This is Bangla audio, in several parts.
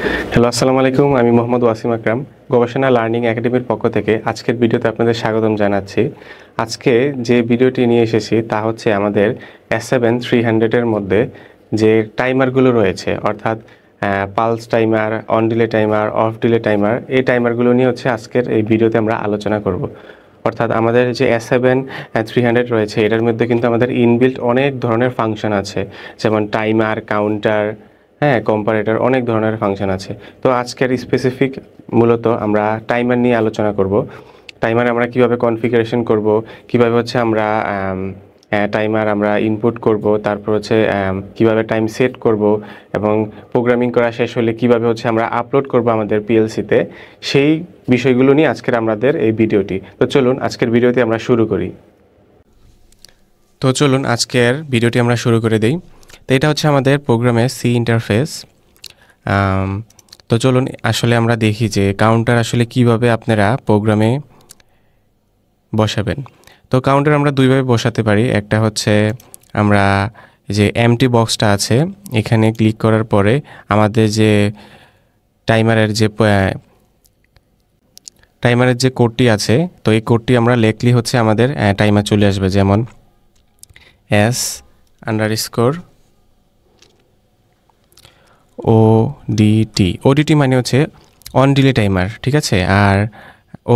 হ্যালো, আসসালামু আলাইকুম। আমি মোহাম্মদ ওয়াসিম আকরাম, গবেষণা লার্নিং একাডেমির পক্ষ থেকে আজকের ভিডিওতে আপনাদের স্বাগতম জানাচ্ছি। আজকে যে ভিডিওটি নিয়ে এসেছি তা হচ্ছে আমাদের S7-300-এর মধ্যে যে টাইমারগুলো রয়েছে, অর্থাৎ pulse timer, on delay timer, of delay timer, এই টাইমারগুলো নিয়ে হচ্ছে আজকের এই ভিডিওতে আমরা আলোচনা করব। অর্থাৎ আমাদের যে S7-300 রয়েছে এটার মধ্যে কিন্তু আমাদের ইনবিল্ট অনেক ধরনের ফাংশন আছে, যেমন টাইমার, কাউন্টার, কম্পারেটর, অনেক ধরনের ফাংশন আছে। তো আজকের স্পেসিফিক মূলত আমরা টাইমার নিয়ে আলোচনা করব। টাইমার আমরা কিভাবে কনফিগারেশন করব, কিভাবে হচ্ছে আমরা টাইমার আমরা ইনপুট করব, তারপর হচ্ছে কিভাবে টাইম সেট করব, এবং প্রোগ্রামিং করা শেষ হলে কিভাবে হচ্ছে আমরা আপলোড করব আমাদের পিএলসিতে, সেই বিষয়গুলো নিয়ে আজকের আমাদের এই ভিডিওটি। তো চলুন আজকের ভিডিওটি আমরা শুরু করি। আমরা শুরু করে দিই। তো এটা হচ্ছে আমাদের প্রোগ্রামের সি ইন্টারফেস। তো চলুন আসলে আমরা দেখি যে কাউন্টার আসলে কিভাবে আপনারা প্রোগ্রামে বসাবেন। তো কাউন্টার আমরা দুইভাবে বসাতে পারি। একটা হচ্ছে আমরা যে এমটি বক্সটা আছে এখানে ক্লিক করার পরে আমাদের যে টাইমারের যে কোডটি আছে, তো এই কোডটি আমরা লিখলে হচ্ছে আমাদের টাইমার চলে আসবে, যেমন ODT মানে হচ্ছে অন ডিলে টাইমার, ঠিক আছে। আর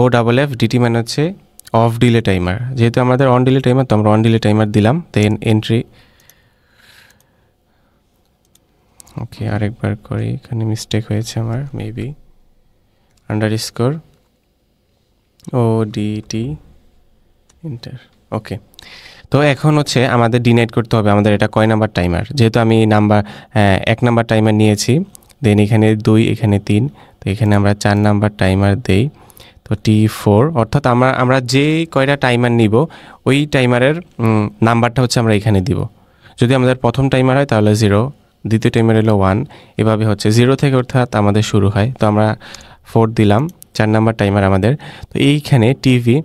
OFFDT মানে হচ্ছে অফ ডিলে টাইমার। যেহেতু আমাদের অন ডিলে টাইমার, তো আমরা অন ডিলে টাইমার দিলাম। দেন এন্ট্রি, ওকে আরেকবার করি, এখানে মিস্টেক হয়েছে আমার, মেবি ODT এন্টার, ওকে। তো এখন হচ্ছে আমাদের ডিনাইট করতে হবে আমাদের এটা কয় নাম্বার টাইমার। যেহেতু আমি এক নাম্বার টাইমার নিয়েছি, দেন এখানে 2, এখানে 3, তো এখানে আমরা 4 নাম্বার টাইমার দেই। তো T4, অর্থাৎ আমরা যে কয়টা টাইমার নিব ওই টাইমারের নাম্বারটা হচ্ছে আমরা এখানে দিব। যদি আমাদের প্রথম টাইমার হয় তাহলে 0, দ্বিতীয় টাইমার হলো 1, এভাবে হচ্ছে 0 থেকে অর্থাৎ আমাদের শুরু হয়। তো আমরা 4 দিলাম, 4 নাম্বার টাইমার আমাদের। তো এইখানে টিভি,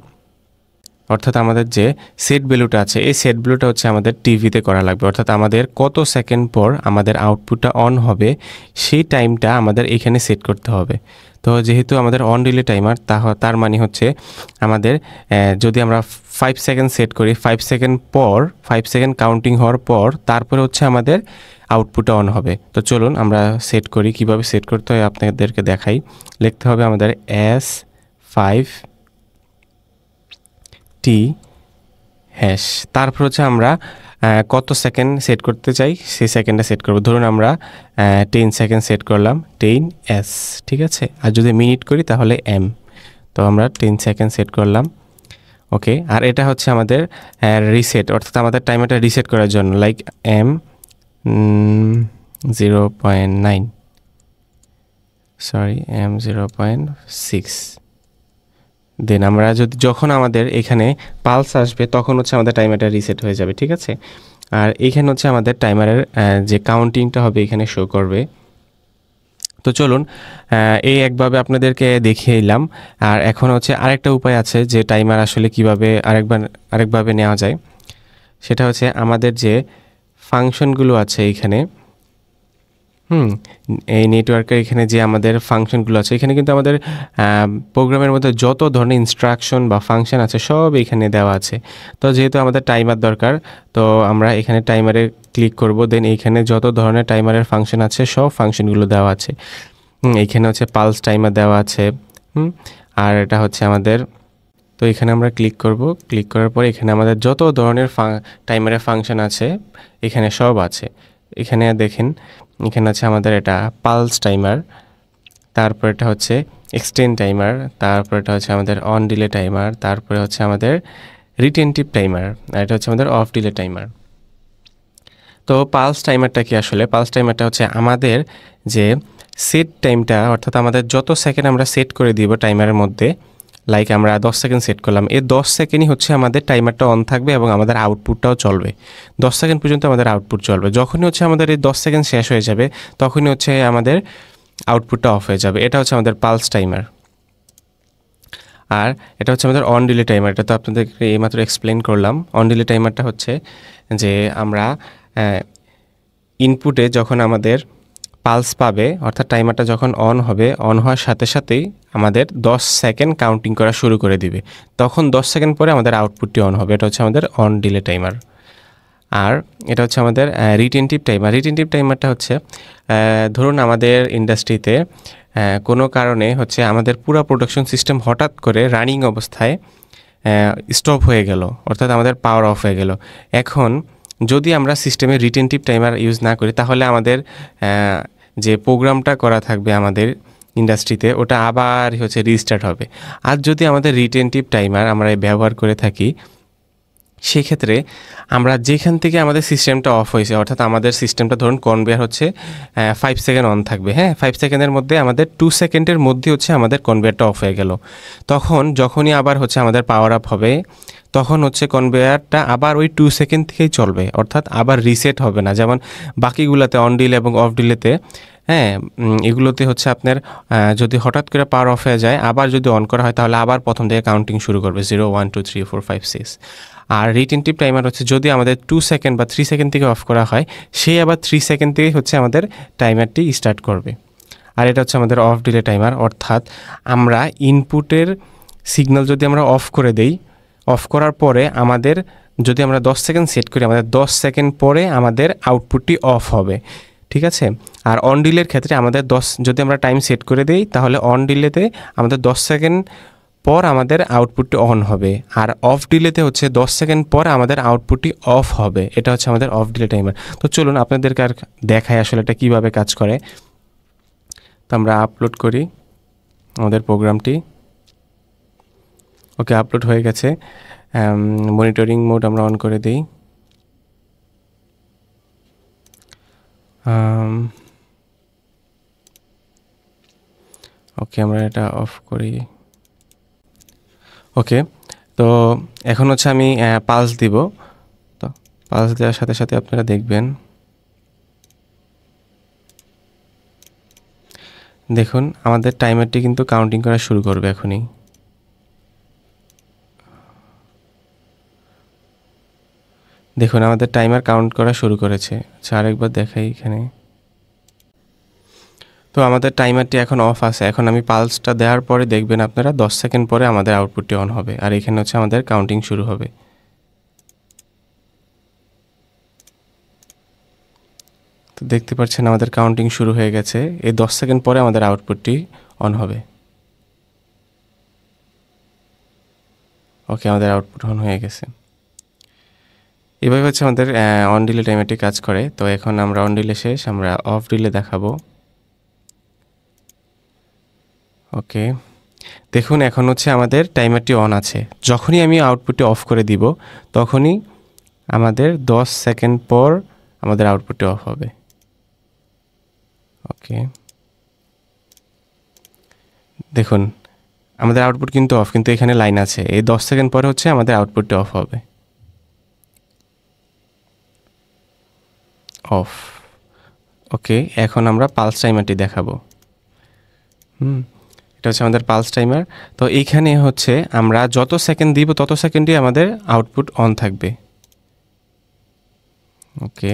অর্থাৎ আমাদের যে সেট ভ্যালুটা আছে এই সেট ভ্যালুটা হচ্ছে আমাদের টিভিতে করা লাগবে, অর্থাৎ আমাদের কত সেকেন্ড পর আমাদের আউটপুটটা অন হবে সেই টাইমটা আমাদের এখানে সেট করতে হবে। তো যেহেতু আমাদের অন ডিলে টাইমার, তার মানে হচ্ছে আমাদের যদি আমরা 5 সেকেন্ড সেট করি, 5 সেকেন্ড পর, 5 সেকেন্ড কাউন্টিং হওয়ার পর তারপরে হচ্ছে আমাদের আউটপুটটা অন হবে। তো চলুন আমরা সেট করি, কিভাবে সেট করতে হয় আপনাদেরকে দেখাই। লিখতে হবে আমাদের S5T#, তারপর হচ্ছে আমরা কত সেকেন্ড সেট করতে চাই সেই সেকেন্ডটা সেট করব। ধরুন আমরা 10 সেকেন্ড সেট করলাম, 10S, ঠিক আছে। আর যদি মিনিট করি তাহলে M। তো আমরা 10 সেকেন্ড সেট করলাম, ওকে। আর এটা হচ্ছে আমাদের রিসেট, অর্থাৎ আমাদের টাইমারটা রিসেট করার জন্য, লাইক M0.9, M0.6। দেন আমরা যখন আমাদের এখানে পালস আসবে তখন হচ্ছে আমাদের টাইমারটা রিসেট হয়ে যাবে, ঠিক আছে। আর এইখানে হচ্ছে আমাদের টাইমারের যে কাউন্টিংটা হবে এখানে শো করবে। তো চলুন এই একভাবে আপনাদেরকে দেখিয়ে এলাম। আর এখন হচ্ছে আরেকটা উপায় আছে যে টাইমার আসলে কিভাবে আরেকভাবে নেওয়া যায়। সেটা হচ্ছে আমাদের যে ফাংশনগুলো আছে এখানে, এই নেটওয়ার্কের এখানে যে আমাদের ফাংশনগুলো আছে, এখানে কিন্তু আমাদের প্রোগ্রামের মধ্যে যত ধরনের ইনস্ট্রাকশন বা ফাংশন আছে সব এখানে দেওয়া আছে। তো যেহেতু আমাদের টাইমার দরকার, তো আমরা এখানে টাইমারে ক্লিক করব। দেন এইখানে যত ধরনের টাইমারের ফাংশন আছে সব ফাংশনগুলো দেওয়া আছে। এইখানে হচ্ছে পালস টাইমার দেওয়া আছে, আর এটা হচ্ছে আমাদের, তো এখানে আমরা ক্লিক করব। ক্লিক করার পরে এখানে আমাদের যত ধরনের টাইমারের ফাংশন আছে এখানে সব আছে। এখানে দেখেন, এখানে আছে আমাদের এটা পালস টাইমার, তারপর এটা হচ্ছে এক্সটেন্ড টাইমার, তারপর এটা হচ্ছে আমাদের অন ডিলে টাইমার, তারপরে হচ্ছে আমাদের রিটেনটিভ টাইমার, আর এটা হচ্ছে আমাদের অফ ডিলে টাইমার। তো পালস টাইমারটা কি আসলে? পালস টাইমারটা হচ্ছে আমাদের যে সেট টাইমটা, অর্থাৎ আমাদের যত সেকেন্ড আমরা সেট করে দিব টাইমারের মধ্যে, লাইক আমরা 10 সেকেন্ড সেট করলাম, এই 10 সেকেন্ডই হচ্ছে আমাদের টাইমারটা অন থাকবে এবং আমাদের আউটপুটটাও চলবে। 10 সেকেন্ড পর্যন্ত আমাদের আউটপুট চলবে। যখনই হচ্ছে আমাদের এই 10 সেকেন্ড শেষ হয়ে যাবে তখনই হচ্ছে আমাদের আউটপুটটা অফ হয়ে যাবে। এটা হচ্ছে আমাদের পালস টাইমার। আর এটা হচ্ছে আমাদের অন ডিলে টাইমার। এটা তো আপনাদেরকে এইমাত্র এক্সপ্লেন করলাম। অন ডিলে টাইমারটা হচ্ছে যে আমরা ইনপুটে যখন আমাদের পালস পাবে, অর্থাৎ টাইমারটা যখন অন হবে, অন হওয়ার সাথে সাথেই আমাদের 10 সেকেন্ড কাউন্টিং করা শুরু করে দিবে। তখন 10 সেকেন্ড পরে আমাদের আউটপুটটি অন হবে। এটা হচ্ছে আমাদের অন ডিলে টাইমার। আর এটা হচ্ছে আমাদের রিটেনটিভ টাইমার। রিটেনটিভ টাইমারটা হচ্ছে ধরুন আমাদের ইন্ডাস্ট্রিতে কোনো কারণে হচ্ছে আমাদের পুরো প্রোডাকশন সিস্টেম হঠাৎ করে রানিং অবস্থায় স্টপ হয়ে গেল, অর্থাৎ আমাদের পাওয়ার অফ হয়ে গেল। এখন যদি আমরা সিস্টেমে রিটেনটিভ টাইমার ইউজ না করি, তাহলে আমাদের যে প্রোগ্রামটা করা থাকবে আমাদের ইন্ডাস্ট্রিতে, ওটা আবার হচ্ছে রিস্টার্ট হবে। আর যদি আমাদের রিটেনটিভ টাইমার আমরা ব্যবহার করে থাকি, সেক্ষেত্রে আমরা যেখান থেকে আমাদের সিস্টেমটা অফ হয়েছে, অর্থাৎ আমাদের সিস্টেমটা ধরুন কনভেয়ার হচ্ছে 5 সেকেন্ড অন থাকবে, হ্যাঁ 5 সেকেন্ডের মধ্যে আমাদের 2 সেকেন্ডের মধ্যে হচ্ছে আমাদের কনভেয়ারটা অফ হয়ে গেল। তখন যখনই আবার হচ্ছে আমাদের পাওয়ার আপ হবে, তখন হচ্ছে কনভেয়ারটা আবার ওই 2 সেকেন্ড থেকেই চলবে, অর্থাৎ আবার রিসেট হবে না। যেমন বাকিগুলোতে অন ডিলে এবং অফ ডিলেতে, হ্যাঁ এগুলোতে হচ্ছে আপনার যদি হঠাৎ করে পাওয়ার অফ হয়ে যায়, আবার যদি অন করা হয়, তাহলে আবার প্রথম থেকে কাউন্টিং শুরু করবে 0 1 2 3 4 5 6। আর রিটেনটিভ টাইমার হচ্ছে যদি আমাদের 2 সেকেন্ড বা 3 সেকেন্ড থেকে অফ করা হয়, সেই আবার 3 সেকেন্ড থেকে হচ্ছে আমাদের টাইমারটি স্টার্ট করবে। আর এটা হচ্ছে আমাদের অফ ডিলে টাইমার, অর্থাৎ আমরা ইনপুটের সিগন্যাল যদি আমরা অফ করে দেই, অফ করার পরে আমাদের যদি আমরা 10 সেকেন্ড সেট করি, আমাদের 10 সেকেন্ড পরে আমাদের আউটপুটটি অফ হবে, ঠিক আছে। আর অন ডিলের ক্ষেত্রে আমাদের যদি আমরা টাইম সেট করে দিই, তাহলে অন ডিলেতে আমাদের 10 সেকেন্ড পর আমাদের আউটপুটটি অন হবে। আর অফ ডিলেতে হচ্ছে 10 সেকেন্ড পর আমাদের আউটপুটটি অফ হবে। এটা হচ্ছে আমাদের অফ ডিলে টাইমার। তো চলুন আপনাদেরকে আর দেখাই আসলে এটা কীভাবে কাজ করে। তো আমরা আপলোড করি আমাদের প্রোগ্রামটি। ওকে, আপলোড হয়ে গেছে। মনিটরিং মোড আমরা অন করে দিই। ওকে, আমরা এটা অফ করি। ওকে, তো এখন হচ্ছে আমি পালস দিব। তো পালস দেওয়ার সাথে সাথে আপনারা দেখবেন, দেখুন আমাদের টাইমারটি কিন্তু কাউন্টিং করা শুরু করবে এখনই। দেখুন আমাদের টাইমার কাউন্ট করা শুরু করেছে। আচ্ছা, আরেকবার দেখাই এখানে। তো আমাদের টাইমারটি এখন অফ আছে। এখন আমি পালসটা দেওয়ার পরে দেখবেন আপনারা 10 সেকেন্ড পরে আমাদের আউটপুটটি অন হবে, আর এখানে হচ্ছে আমাদের কাউন্টিং শুরু হবে। তো দেখতে পাচ্ছেন আমাদের কাউন্টিং শুরু হয়ে গেছে। এই 10 সেকেন্ড পরে আমাদের আউটপুটটি অন হবে। ওকে, আমাদের আউটপুট অন হয়ে গেছে। এভাবে হচ্ছে আমাদের অন ডিলে টাইমারটি কাজ করে। তো এখন আমরা অন ডিলে শেষ, আমরা অফ ডিলে দেখাবো। ওকে, দেখুন এখন হচ্ছে আমাদের টাইমারটি অন আছে। যখনই আমি আউটপুটটি অফ করে দিব, তখনই আমাদের 10 সেকেন্ড পর আমাদের আউটপুটটি অফ হবে। ওকে, দেখুন আমাদের আউটপুট কিন্তু অফ, কিন্তু এখানে লাইন আছে। এই 10 সেকেন্ড পরে হচ্ছে আমাদের আউটপুটটি অফ হবে। অফ। ওকে, এখন আমরা পালস টাইমারটি দেখাবো। এটা হচ্ছে আমাদের পালস টাইমার। তো এইখানে হচ্ছে আমরা যত সেকেন্ড দিব, তত সেকেন্ডই আমাদের আউটপুট অন থাকবে। ওকে,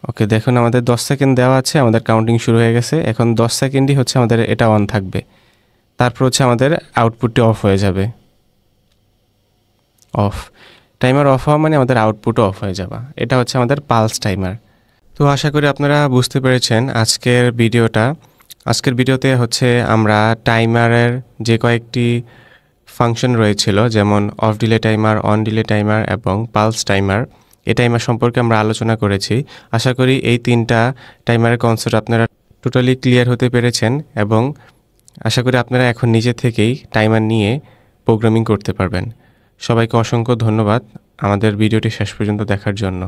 ওকে, দেখুন আমাদের 10 সেকেন্ড দেওয়া আছে, আমাদের কাউন্টিং শুরু হয়ে গেছে। এখন 10 সেকেন্ডই হচ্ছে আমাদের এটা অন থাকবে, তারপর হচ্ছে আমাদের আউটপুটটি অফ হয়ে যাবে। অফ, টাইমার অফ হওয়া মানে আমাদের আউটপুটও অফ হয়ে যাবে। এটা হচ্ছে আমাদের পালস টাইমার। তো আশা করি আপনারা বুঝতে পেরেছেন আজকের ভিডিওতে হচ্ছে আমরা টাইমারের যে কয়েকটি ফাংশন রয়েছিল, যেমন of delay timer, on delay timer এবং পালস টাইমার, এই টাইমার সম্পর্কে আমরা আলোচনা করেছি। আশা করি এই 3টা টাইমারের কনসেপ্ট আপনারা টোটালি ক্লিয়ার হতে পেরেছেন, এবং আশা করি আপনারা এখন নিজে থেকেই টাইমার নিয়ে প্রোগ্রামিং করতে পারবেন। সবাইকে অসংখ্য ধন্যবাদ আমাদের ভিডিওটি শেষ পর্যন্ত দেখার জন্য।